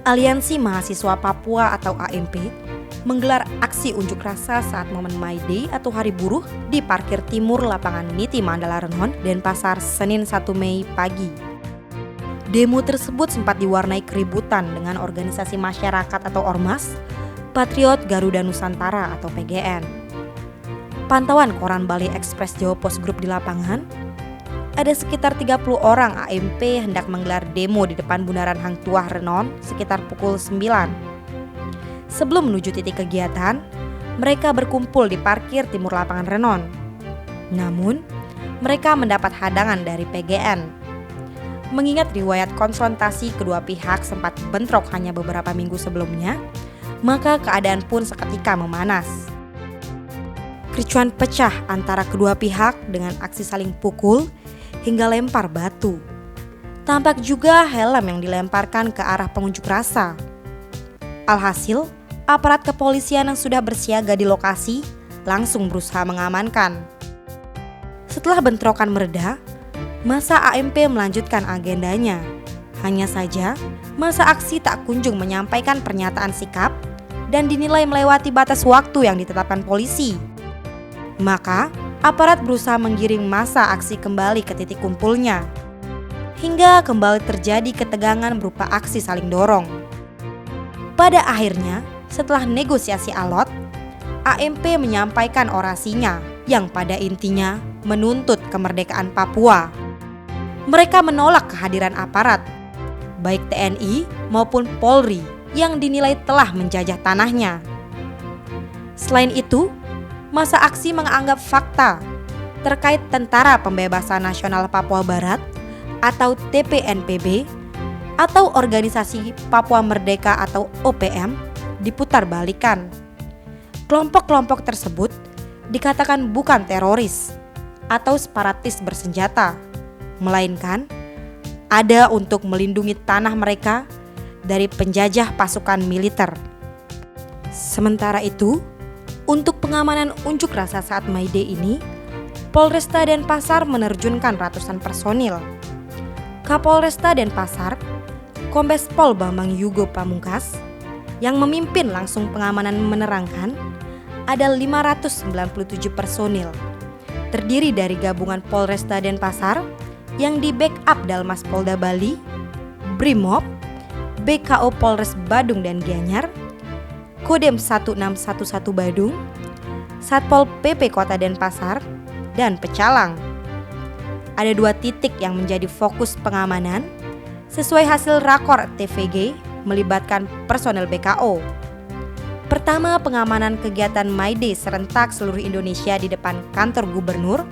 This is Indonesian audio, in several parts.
Aliansi Mahasiswa Papua atau AMP menggelar aksi unjuk rasa saat momen May Day atau Hari Buruh di parkir timur lapangan Niti Mandala Renon, Denpasar, Senin 1 Mei pagi. Demo tersebut sempat diwarnai keributan dengan organisasi masyarakat atau Ormas, Patriot Garuda Nusantara atau PGN. Pantauan koran Bali Express Jawa Post Group di lapangan, ada sekitar 30 orang AMP hendak menggelar demo di depan Bundaran Hang Tuah Renon sekitar pukul 9. Sebelum menuju titik kegiatan, mereka berkumpul di parkir timur lapangan Renon. Namun, mereka mendapat hadangan dari PGN. Mengingat riwayat konfrontasi kedua pihak sempat bentrok hanya beberapa minggu sebelumnya, maka keadaan pun seketika memanas. Kericuan pecah antara kedua pihak dengan aksi saling pukul hingga lempar batu. Tampak juga helm yang dilemparkan ke arah pengunjuk rasa. Alhasil, aparat kepolisian yang sudah bersiaga di lokasi langsung berusaha mengamankan. Setelah bentrokan mereda, massa AMP melanjutkan agendanya. Hanya saja, massa aksi tak kunjung menyampaikan pernyataan sikap dan dinilai melewati batas waktu yang ditetapkan polisi. Maka, aparat berusaha menggiring massa aksi kembali ke titik kumpulnya. Hingga kembali terjadi ketegangan berupa aksi saling dorong. Pada akhirnya, setelah negosiasi alot, AMP menyampaikan orasinya yang pada intinya menuntut kemerdekaan Papua. Mereka menolak kehadiran aparat, baik TNI maupun Polri yang dinilai telah menjajah tanahnya. Selain itu, massa aksi menganggap fakta terkait Tentara Pembebasan Nasional Papua Barat atau TPNPB atau Organisasi Papua Merdeka atau OPM diputarbalikan. Kelompok-kelompok tersebut dikatakan bukan teroris atau separatis bersenjata, melainkan ada untuk melindungi tanah mereka dari penjajah pasukan militer. Sementara itu, untuk pengamanan unjuk rasa saat May Day ini, Polresta Denpasar menerjunkan ratusan personil. Kapolresta Denpasar, Kombes Pol Bambang Yugo Pamungkas, yang memimpin langsung pengamanan menerangkan ada 597 personil. Terdiri dari gabungan Polresta Denpasar yang di backup Dalmas Polda Bali, Brimob, BKO Polres Badung dan Gianyar, Kodem 1611 Badung, Satpol PP Kota Denpasar, dan Pecalang. Ada 2 titik yang menjadi fokus pengamanan sesuai hasil rakor TVG melibatkan personel BKO. Pertama, pengamanan kegiatan May Day serentak seluruh Indonesia di depan kantor gubernur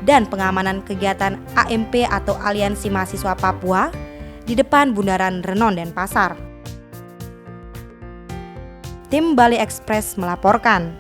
dan pengamanan kegiatan AMP atau Aliansi Mahasiswa Papua di depan Bundaran Renon Denpasar. Tim Bali Express melaporkan.